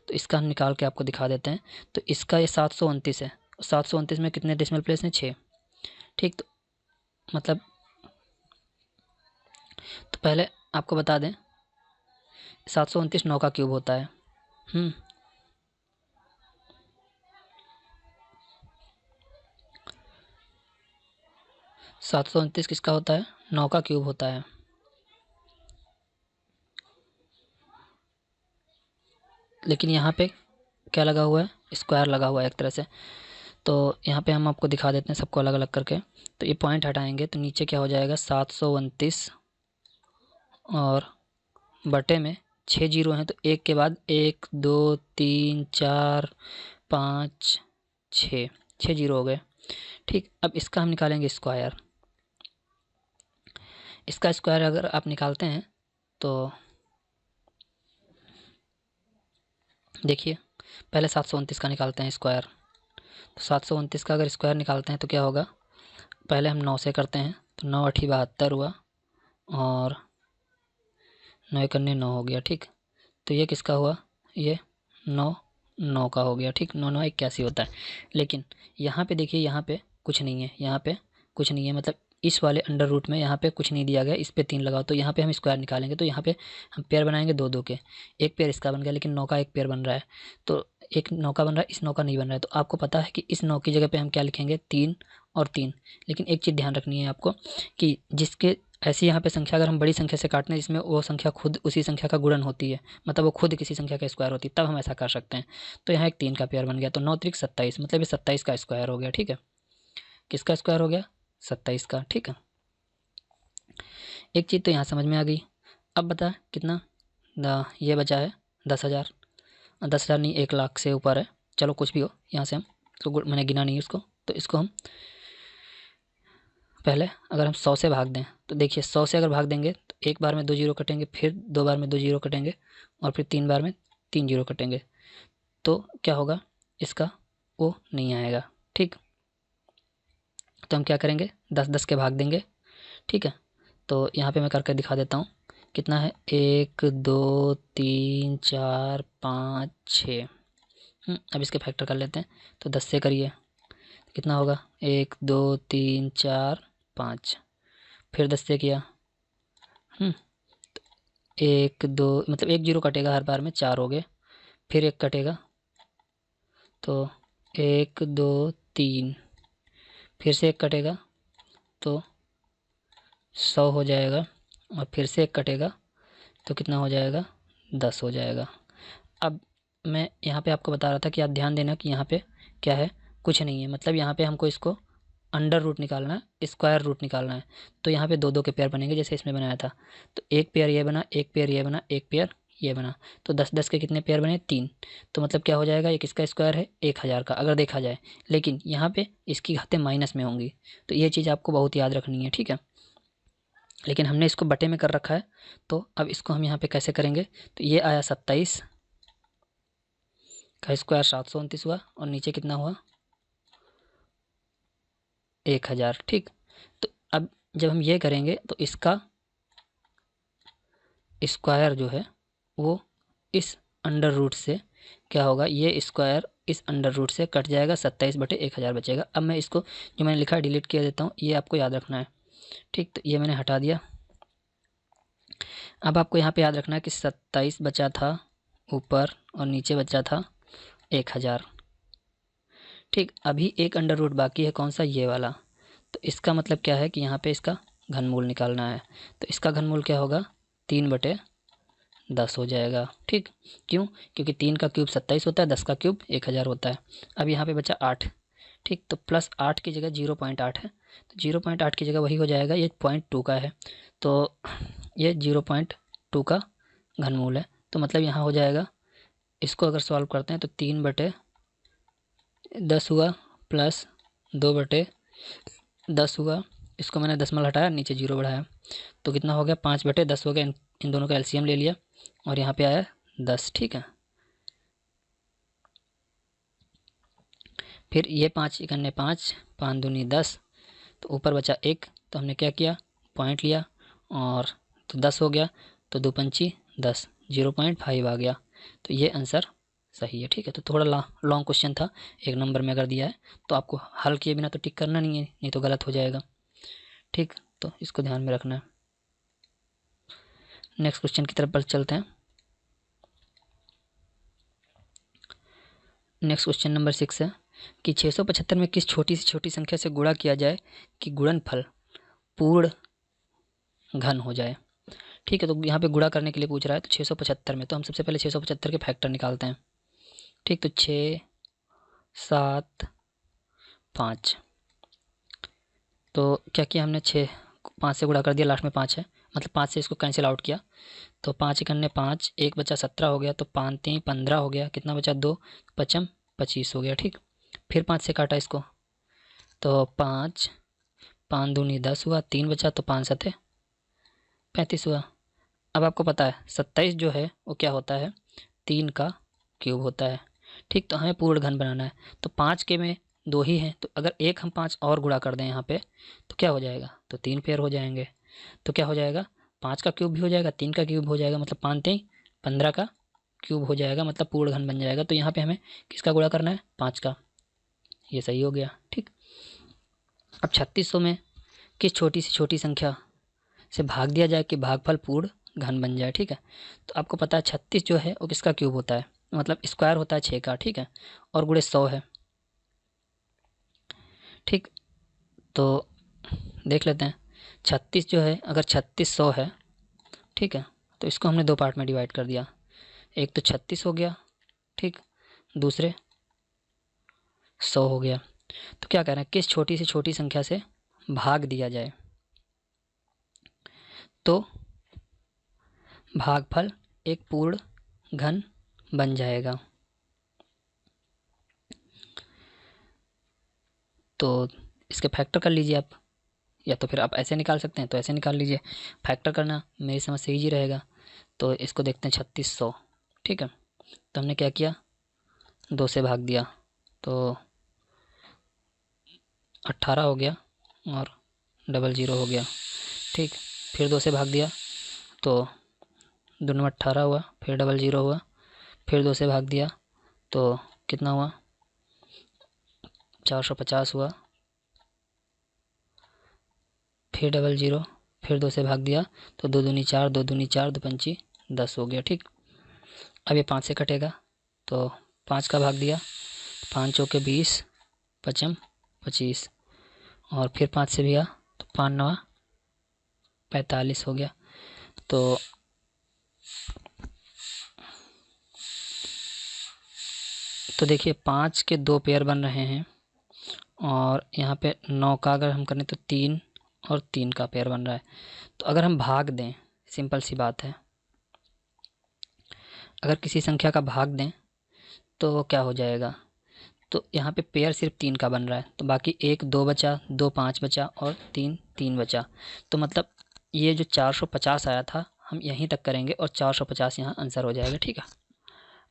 तो इसका हम निकाल के आपको दिखा देते हैं। तो इसका ये 729 है, 729 में कितने डेसिमल प्लेस हैं, 6। ठीक, तो मतलब तो पहले आपको बता दें 729 9 का क्यूब होता है। 729 किसका होता है, 9 का क्यूब होता है। लेकिन यहाँ पे क्या लगा हुआ है, स्क्वायर लगा हुआ है एक तरह से। तो यहाँ पे हम आपको दिखा देते हैं सबको अलग अलग करके। तो ये पॉइंट हटाएंगे तो नीचे क्या हो जाएगा, 729 और बटे में 6 जीरो हैं, तो एक के बाद 1 2 3 4 5 6, 6 जीरो हो गए। ठीक, अब इसका हम निकालेंगे स्क्वायर। इसका स्क्वायर अगर आप निकालते हैं तो देखिए पहले 729 का निकालते हैं स्क्वायर। तो 729 का अगर स्क्वायर निकालते हैं तो क्या होगा, पहले हम 9 से करते हैं, तो 9 8 72 हुआ और 9 1 9 हो गया। ठीक, तो ये किसका हुआ, ये 9 9 का हो गया। ठीक, 9 9 81 होता है। लेकिन यहाँ पे देखिए, यहाँ पे कुछ नहीं है, यहाँ पे कुछ नहीं है, मतलब इस वाले अंडर रूट में यहाँ पे कुछ नहीं दिया गया, इस पे 3 लगाओ। तो यहाँ पे हम स्क्वायर निकालेंगे तो यहाँ पे हम पेयर बनाएंगे 2 2 के, एक पेयर इसका बन गया, लेकिन 9 का एक पेयर बन रहा है। तो एक 9 का बन रहा है, इस 9 का नहीं बन रहा है। तो आपको पता है कि इस 9 की जगह पे हम क्या लिखेंगे, 3 और 3। लेकिन एक चीज़ ध्यान रखनी है आपको कि जिसके ऐसी यहाँ पे संख्या अगर हम बड़ी संख्या से काटते हैं जिसमें वो संख्या खुद उसी संख्या का गुणन होती है, मतलब वो खुद किसी संख्या का स्क्वायर होती है, तब हम ऐसा कर सकते हैं। तो यहाँ एक 3 का पेयर बन गया, तो 9 3 27, मतलब ये 27 का स्क्वायर हो गया। ठीक है, किसका स्क्वायर हो गया, 27 का। ठीक है, एक चीज़ तो यहाँ समझ में आ गई। अब बता कितना, ये बचा है 10,000, 10,000 नहीं 1,00,000 से ऊपर है, चलो कुछ भी हो, यहाँ से हम तो मैंने गिना नहीं उसको, तो इसको हम पहले अगर हम 100 से भाग दें तो देखिए 100 से अगर भाग देंगे तो एक बार में 2 जीरो कटेंगे, फिर 2 बार में 2 जीरो कटेंगे और फिर 3 बार में 3 जीरो कटेंगे। तो क्या होगा, इसका वो नहीं आएगा। ठीक, तो हम क्या करेंगे, 10 10 के भाग देंगे। ठीक है, तो यहाँ पे मैं करके दिखा देता हूँ कितना है, 1 2 3 4 5 6। अब इसके फैक्टर कर लेते हैं, तो 10 से करिए कितना होगा, 1 2 3 4 5, फिर 10 से किया, 1 2 मतलब 1 जीरो कटेगा हर बार में, 4 हो गए, फिर 1 कटेगा, तो 1 2 3, फिर से 1 कटेगा तो 100 हो जाएगा, और फिर से 1 कटेगा तो कितना हो जाएगा, 10 हो जाएगा। अब मैं यहाँ पे आपको बता रहा था कि आप ध्यान देना कि यहाँ पे क्या है, कुछ नहीं है, मतलब यहाँ पे हमको इसको अंडर रूट निकालना है, स्क्वायर रूट निकालना है। तो यहाँ पे 2 2 के पेयर बनेंगे जैसे इसमें बनाया था। तो एक पेयर ये बना, एक पेयर ये बना, एक पेयर ये बना, तो 10 10 के कितने पेयर बने, 3। तो मतलब क्या हो जाएगा, ये किसका स्क्वायर है, 1000 का अगर देखा जाए। लेकिन यहाँ पे इसकी घातें माइनस में होंगी, तो ये चीज़ आपको बहुत याद रखनी है। ठीक है, लेकिन हमने इसको बटे में कर रखा है, तो अब इसको हम यहाँ पे कैसे करेंगे, तो ये आया 27 का स्क्वायर 729 हुआ, और नीचे कितना हुआ, 1000। ठीक, तो अब जब हम ये करेंगे तो इसका स्क्वायर जो है वो इस अंडर रूट से क्या होगा, ये स्क्वायर इस अंडर रूट से कट जाएगा, 27 बटे 1000 बचेगा। अब मैं इसको जो मैंने लिखा है डिलीट किया देता हूँ, ये आपको याद रखना है। ठीक, तो ये मैंने हटा दिया। अब आपको यहाँ पे याद रखना है कि 27 बचा था ऊपर और नीचे बचा था 1000। ठीक, अभी एक अंडर रूट बाकी है, कौन सा, ये वाला। तो इसका मतलब क्या है कि यहाँ पे इसका घनमूल निकालना है। तो इसका घनमूल क्या होगा, 3 बटे 10 हो जाएगा। ठीक, क्यों, क्योंकि 3 का क्यूब 27 होता है, 10 का क्यूब 1000 होता है। अब यहाँ पे बचा 8। ठीक, तो प्लस 8 की जगह 0.8 है, तो 0.8 की जगह वही हो जाएगा, ये 0.2 का है, तो ये 0.2 का घनमूल है। तो मतलब यहाँ हो जाएगा, इसको अगर सॉल्व करते हैं तो 3 बटे 10 हुआ प्लस 2 बटे 10 हुआ, इसको मैंने दशमलव हटाया, नीचे 0 बढ़ाया, तो कितना हो गया, 5/10 हो गया। इन दोनों का एलसीएम ले लिया और यहाँ पे आया 10, ठीक है। फिर ये 5 इकन्ने 5, 5 दूनी 10, तो ऊपर बचा 1, तो हमने क्या किया, पॉइंट लिया और तो 10 हो गया, तो 2 पंची 10, 0.5 आ गया। तो ये आंसर सही है, ठीक है। तो थोड़ा लॉन्ग क्वेश्चन था, 1 नंबर में अगर दिया है तो आपको हल किए बिना तो टिक करना नहीं है, नहीं तो गलत हो जाएगा, ठीक। तो इसको ध्यान में रखना है। नेक्स्ट क्वेश्चन की तरफ चलते हैं। नेक्स्ट क्वेश्चन नंबर 6 है कि 675 में किस छोटी से छोटी संख्या से गुणा किया जाए कि गुणनफल पूर्ण घन हो जाए, ठीक है। तो यहाँ पे गुणा करने के लिए पूछ रहा है, तो 675 में तो हम सबसे पहले 675 के फैक्टर निकालते हैं, ठीक। तो 6, 7, 5, तो क्या किया हमने, 5 से गुणा कर दिया, लास्ट में 5 है, मतलब 5 से इसको कैंसिल आउट किया, तो 5 इकन्ने 5, 1 बचा 17 हो गया, तो 5 3 15 हो गया, कितना बचा 2 पचम 25 हो गया, ठीक। फिर 5 से काटा इसको, तो 5 5 दूनी 10 हुआ, 3 बचा, तो 5 7 35 हुआ। अब आपको पता है 27 जो है वो क्या होता है, 3 का क्यूब होता है, ठीक। तो हमें पूर्ण घन बनाना है, तो 5 के में 2 ही हैं, तो अगर एक हम 5 और गुणा कर दें यहाँ पे तो क्या हो जाएगा, तो 3 पेयर हो जाएंगे। तो क्या हो जाएगा, 5 का क्यूब भी हो जाएगा, 3 का क्यूब हो जाएगा, मतलब 5 3 15 का क्यूब हो जाएगा, मतलब पूर्ण घन बन जाएगा। तो यहाँ पे हमें किसका गुणा करना है, 5 का, ये सही हो गया, ठीक। अब 3600 में किस छोटी से छोटी संख्या से भाग दिया जाए कि भागफल पूर्ण घन बन जाए, ठीक है। तो आपको पता है 36 जो है वो किसका क्यूब होता है, मतलब स्क्वायर होता है 6 का, ठीक है, और गुणे 100 है, ठीक। तो देख लेते हैं 36 जो है, अगर 3600 है, ठीक है, तो इसको हमने 2 पार्ट में डिवाइड कर दिया, एक तो 36 हो गया, ठीक, दूसरे 100 हो गया। तो क्या कह रहे हैं, किस छोटी से छोटी संख्या से भाग दिया जाए तो भागफल एक पूर्ण घन बन जाएगा। तो इसके फैक्टर कर लीजिए आप, या तो फिर आप ऐसे निकाल सकते हैं, तो ऐसे निकाल लीजिए, फैक्टर करना मेरी समझ से ईजी रहेगा। तो इसको देखते हैं 3600, ठीक है। तो हमने क्या किया, 2 से भाग दिया, तो 18 हो गया और 00 हो गया, ठीक। फिर 2 से भाग दिया, तो 2 में 18 हुआ, फिर 00 हुआ, फिर 2 से भाग दिया, तो कितना हुआ, 450 हुआ, फिर 00, फिर 2 से भाग दिया, तो 2 दूनी 4, 2 दूनी 4, 2 पंची 10 हो गया, ठीक। अब ये 5 से कटेगा, तो 5 का भाग दिया, 5 चौके 20, पचम 25, और फिर 5 से भी गया, तो 5 9 45 हो गया। तो देखिए 5 के 2 पेयर बन रहे हैं, और यहाँ पे 9 का अगर हम करें तो 3 और 3 का पेयर बन रहा है। तो अगर हम भाग दें, सिंपल सी बात है, अगर किसी संख्या का भाग दें तो वो क्या हो जाएगा, तो यहाँ पे पेयर सिर्फ 3 का बन रहा है, तो बाकी 1 2 बचा, 2 5 बचा और 3 3 बचा। तो मतलब ये जो 450 आया था हम यहीं तक करेंगे और 450 यहाँ आंसर हो जाएगा, ठीक है।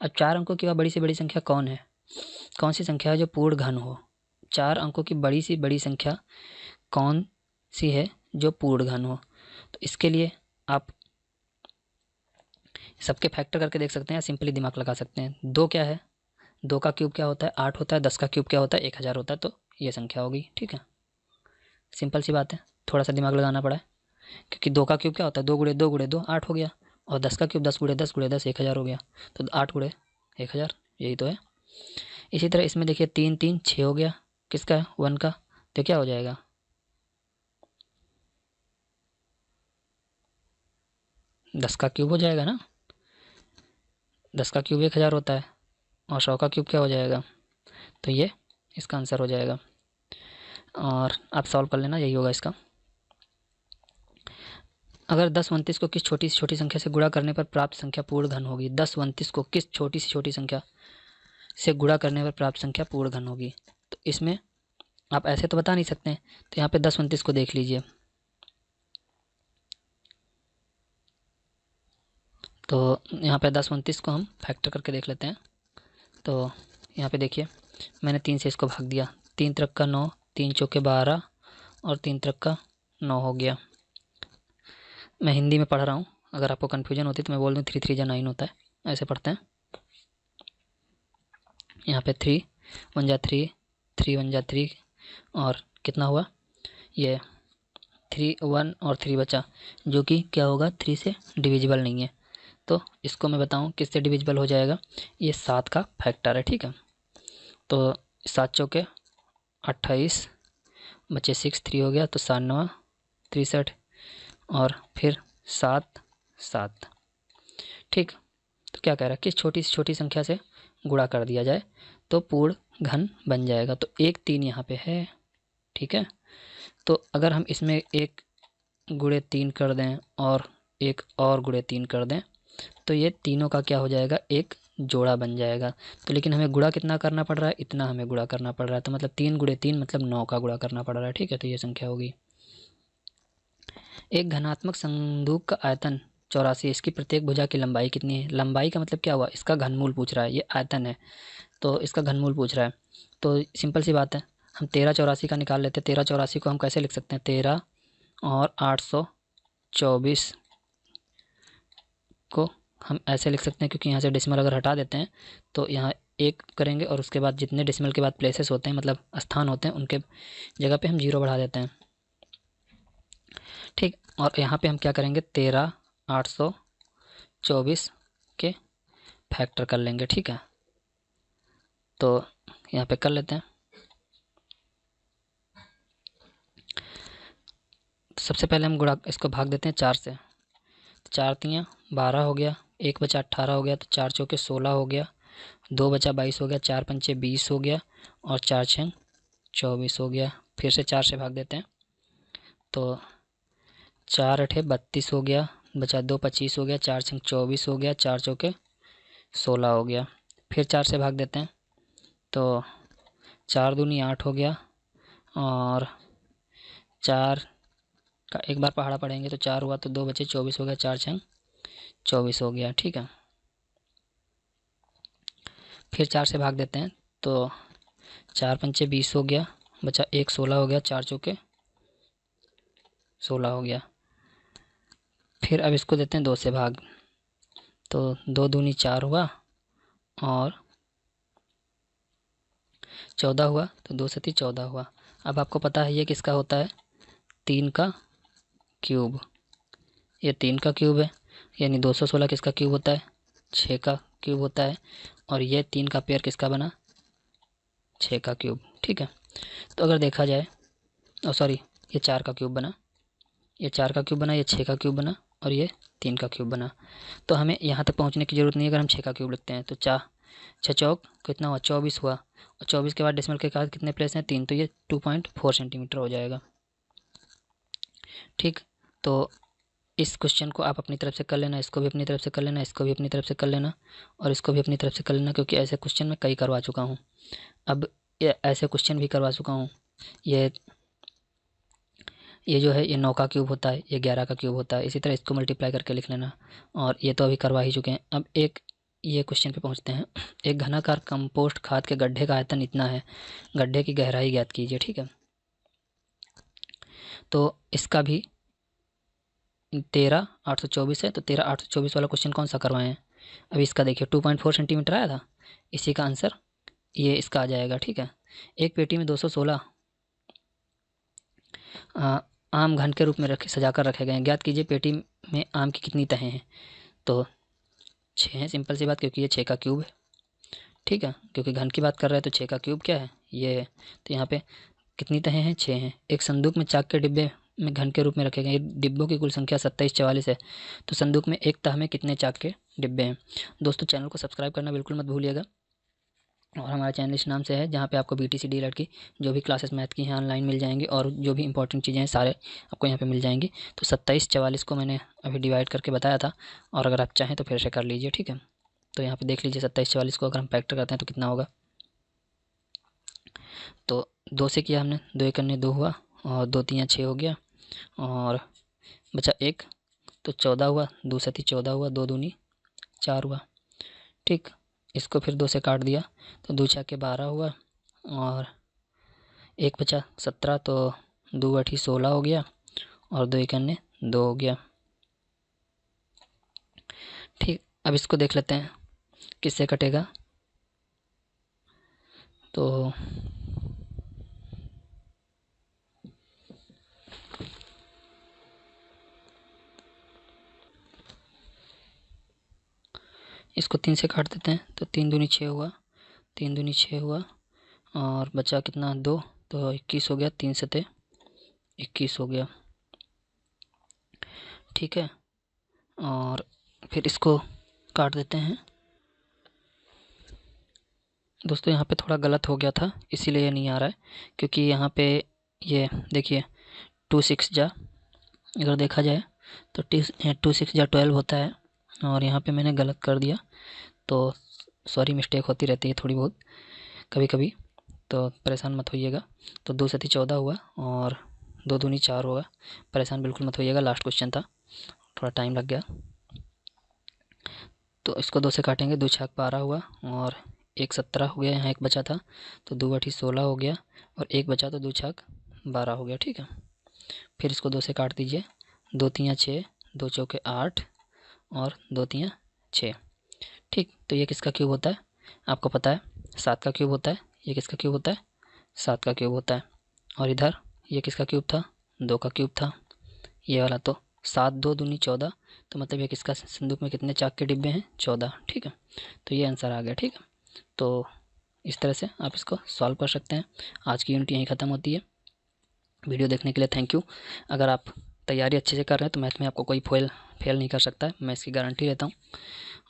अब 4 अंकों की बड़ी से बड़ी संख्या कौन है, कौन सी संख्या है जो पूर्ण घन हो, 4 अंकों की बड़ी सी बड़ी संख्या कौन सी है जो पूर्ण घन हो। तो इसके लिए आप सबके फैक्टर करके देख सकते हैं, सिंपली दिमाग लगा सकते हैं। 2 क्या है, 2 का क्यूब क्या होता है, 8 होता है, 10 का क्यूब क्या होता है, 1000 होता है, तो ये संख्या होगी, ठीक है। सिंपल सी बात है, थोड़ा सा दिमाग लगाना पड़ा है, क्योंकि 2 का क्यूब क्या होता है, 2 गुणे 2 8 हो गया, और 10 का क्यूब 10 गुणे 10 गुणे 10 1000 हो गया, तो 8 गुणे 1000 यही तो है। इसी तरह इसमें देखिए 3 3 6 हो गया, किसका, 1 का, तो क्या हो जाएगा, 10 का क्यूब हो जाएगा ना, 10 का क्यूब 1000 होता है, और 100 का क्यूब क्या हो जाएगा, तो ये इसका आंसर हो जाएगा। और आप सॉल्व कर लेना, यही होगा इसका। अगर 10 29 को किस छोटी से छोटी संख्या से गुणा करने पर प्राप्त संख्या पूर्ण घन होगी, 10 29 को किस छोटी से छोटी संख्या से गुणा करने पर प्राप्त संख्या पूर्ण घन होगी। तो इसमें आप ऐसे तो बता नहीं सकते हैं, तो यहाँ पे 10 29 को देख लीजिए, तो यहाँ पे 10 29 को हम फैक्टर करके देख लेते हैं। तो यहाँ पे देखिए मैंने 3 से इसको भाग दिया, 3 त्रिक का 9, 3 चौके 12 और 3 त्रिक का 9 हो गया। मैं हिंदी में पढ़ रहा हूँ, अगर आपको कन्फ्यूजन होती है तो मैं बोल दूँ 3 3 जा 9 होता है, ऐसे पढ़ते हैं। यहाँ पे 3 1 जा 3, 3 1 जा 3 और कितना हुआ, ये 3 1 और 3 बचा, जो कि क्या होगा 3 से डिविजिबल नहीं है। तो इसको मैं बताऊं किससे डिविजिबल हो जाएगा, ये 7 का फैक्टर है, ठीक है। तो 7 चौके 28 बचे 6, 3 हो गया, तो 7 9 63 और फिर 7 7, ठीक। तो क्या कह रहा है कि छोटी से छोटी संख्या से गुणा कर दिया जाए तो पूर्ण घन बन जाएगा। तो 1 3 यहाँ पे है, ठीक है। तो अगर हम इसमें 1 गुणे 3 कर दें और 1 और गुणे 3 कर दें तो ये तीनों का क्या हो जाएगा, एक जोड़ा बन जाएगा। तो लेकिन हमें गुणा कितना करना पड़ रहा है, इतना हमें गुणा करना पड़ रहा है। तो मतलब 3 गुणे 3 मतलब 9 का गुणा करना पड़ रहा है, ठीक है। तो ये संख्या होगी। एक घनात्मक संदूक का आयतन 84, इसकी प्रत्येक भुजा की लंबाई कितनी है। लंबाई का मतलब क्या हुआ, इसका घनमूल पूछ रहा है, ये आयतन है तो इसका घनमूल पूछ रहा है। तो सिंपल सी बात है, हम 13 84 का निकाल लेते हैं। 13 84 को हम कैसे लिख सकते हैं, 13 और 824 को हम ऐसे लिख सकते हैं, क्योंकि यहाँ से डेसिमल अगर हटा देते हैं तो यहाँ 1 करेंगे और उसके बाद जितने डेसिमल के बाद प्लेसेस होते हैं, मतलब स्थान होते हैं, उनके जगह पे हम 0 बढ़ा देते हैं, ठीक। और यहाँ पे हम क्या करेंगे, 13 824 के फैक्टर कर लेंगे, ठीक है। तो यहाँ पे कर लेते हैं। तो सबसे पहले हम गुणा इसको भाग देते हैं 4 से। 4 3 12 हो गया, 1 बचा 18 हो गया, तो 4 चौके 16 हो गया, 2 बचा 22 हो गया, 4 पंचे 20 हो गया और 4 छंग 24 हो गया। फिर से 4 से भाग देते हैं, तो 4 8 32 हो गया, बचा 2 25 हो गया, 4 छंग 24 हो गया, 4 चौके 16 हो गया। फिर 4 से भाग देते हैं, तो 4 दूनी 8 हो गया और 4 का एक बार पहाड़ा पढ़ेंगे तो 4 हुआ, तो 2 बचे 24 हो गया, 4 छंग 24 हो गया, ठीक है। फिर 4 से भाग देते हैं, तो 4 पंचे 20 हो गया, बचा 1 16 हो गया, 4 चौके 16 हो गया। फिर अब इसको देते हैं 2 से भाग, तो 2 दूनी 4 हुआ और 14 हुआ, तो 2 सती 14 हुआ। अब आपको पता है ये किसका होता है, 3 का क्यूब। ये 3 का क्यूब है, यानी 216 किसका क्यूब होता है, 6 का क्यूब होता है। और ये 3 का पेयर किसका बना, 6 का क्यूब, ठीक है। तो अगर देखा जाए, सॉरी, ये 4 का क्यूब बना, ये 4 का क्यूब बना, ये 6 का क्यूब बना और ये 3 का क्यूब बना। तो हमें यहाँ तक पहुँचने की ज़रूरत नहीं है। अगर हम 6 का क्यूब लिखते हैं तो 6 चौक कितना हुआ, 24 हुआ, और 24 के बाद डेसिमल के बाद कितने प्लेस हैं, 3, तो ये 2.4 सेंटीमीटर हो जाएगा, ठीक। तो इस क्वेश्चन को आप अपनी तरफ से कर लेना, इसको भी अपनी तरफ से कर लेना, इसको भी अपनी तरफ से कर लेना और इसको भी अपनी तरफ से कर लेना, क्योंकि ऐसे क्वेश्चन मैं कई करवा चुका हूँ। अब ये ऐसे क्वेश्चन भी करवा चुका हूँ। ये जो है ये 9 का क्यूब होता है, ये 11 का क्यूब होता है, इसी तरह इसको मल्टीप्लाई करके लिख लेना। और ये तो अभी करवा ही चुके हैं। अब एक ये क्वेश्चन पे पहुँचते हैं। एक घनाकार कंपोस्ट खाद के गड्ढे का आयतन इतना है, गड्ढे की गहराई ज्ञात कीजिए, ठीक है। तो इसका भी 13 824 है, तो 13 824 वाला क्वेश्चन कौन सा करवाएं हैं। अभी इसका देखिए 2.4 सेंटीमीटर आया था, इसी का आंसर ये इसका आ जाएगा, ठीक है। एक पेटी में 216 आम घन के रूप में सजा कर रखे गए हैं, ज्ञात कीजिए पेटी में आम की कितनी तहें हैं। तो 6 हैं, सिंपल सी बात, क्योंकि ये 6 का क्यूब है, ठीक है। क्योंकि घन की बात कर रहे हैं तो 6 का क्यूब क्या है, ये है। तो यहाँ पे कितनी तहें हैं, 6 हैं। एक संदूक में चाक के डिब्बे में घन के रूप में रखे गए डिब्बों की कुल संख्या 27 44 है, तो संदूक में एक तह में कितने चाक के डिब्बे हैं। दोस्तों चैनल को सब्सक्राइब करना बिल्कुल मत भूलिएगा, और हमारा चैनल इस नाम से है जहाँ पे आपको BTC DLED की जो भी क्लासेस मैथ की हैं ऑनलाइन मिल जाएंगी, और जो भी इंपॉर्टेंट चीज़ें हैं सारे आपको यहाँ पे मिल जाएंगी। तो 27 44 को मैंने अभी डिवाइड करके बताया था, और अगर आप चाहें तो फिर से कर लीजिए, ठीक है। तो यहाँ पे देख लीजिए 27 44 को अगर हम फैक्टर करते हैं तो कितना होगा। तो 2 से किया हमने, 2 1 2 हुआ और 2 3 6 हो गया और बचा 1, तो 14 हुआ, 2 7 14 हुआ, 2 दूनी 4 हुआ। ठीक, इसको फिर 2 से काट दिया तो 2 छक्के 12 हुआ और 1 बचा 17, तो 2 8 16 हो गया और 2 1 2 हो गया। ठीक, अब इसको देख लेते हैं किससे कटेगा। तो इसको 3 से काट देते हैं तो 3 दूनी 6 हुआ, 3 दूनी 6 हुआ और बचा कितना 2, तो 21 हो गया। 3 सते 21 हो गया। ठीक है, और फिर इसको काट देते हैं। दोस्तों यहाँ पे थोड़ा गलत हो गया था, इसीलिए ये नहीं आ रहा है, क्योंकि यहाँ पे ये देखिए 2 6 जा, अगर देखा जाए तो 2 6 जा 12 होता है और यहाँ पे मैंने गलत कर दिया, तो सॉरी, मिस्टेक होती रहती है थोड़ी बहुत कभी कभी, तो परेशान मत होइएगा। तो 2 सती 14 हुआ और 2 दूनी 4 होगा। परेशान बिल्कुल मत होइएगा, लास्ट क्वेश्चन था, थोड़ा टाइम लग गया। तो इसको 2 से काटेंगे, 2 छक 12 हुआ और 1 17 हो गया। यहाँ 1 बचा था तो 2 8 16 हो गया और 1 बचा तो 2 छक 12 हो गया। ठीक है, फिर इसको 2 से काट दीजिए। 2 3 6, 2 चौके 8 और 2 3 6। ठीक, तो ये किसका क्यूब होता है आपको पता है, 7 का क्यूब होता है। ये किसका क्यूब होता है, 7 का क्यूब होता है। और इधर ये किसका क्यूब था, 2 का क्यूब था ये वाला। तो 7 2 दूनी 14, तो मतलब ये किसका संदूक में कितने चाक के डिब्बे हैं, 14। ठीक है, तो ये आंसर आ गया। ठीक है, तो इस तरह से आप इसको सॉल्व कर सकते हैं। आज की यूनिट यहीं ख़त्म होती है। वीडियो देखने के लिए थैंक यू। अगर आप तैयारी अच्छे से कर रहे हैं तो मैथ में आपको कोई फेल नहीं कर सकता है, मैं इसकी गारंटी देता हूँ।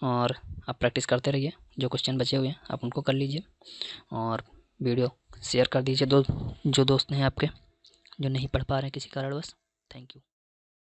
और आप प्रैक्टिस करते रहिए, जो क्वेश्चन बचे हुए हैं आप उनको कर लीजिए और वीडियो शेयर कर दीजिए जो दोस्त हैं आपके जो नहीं पढ़ पा रहे हैं किसी कारणवश। Thank you.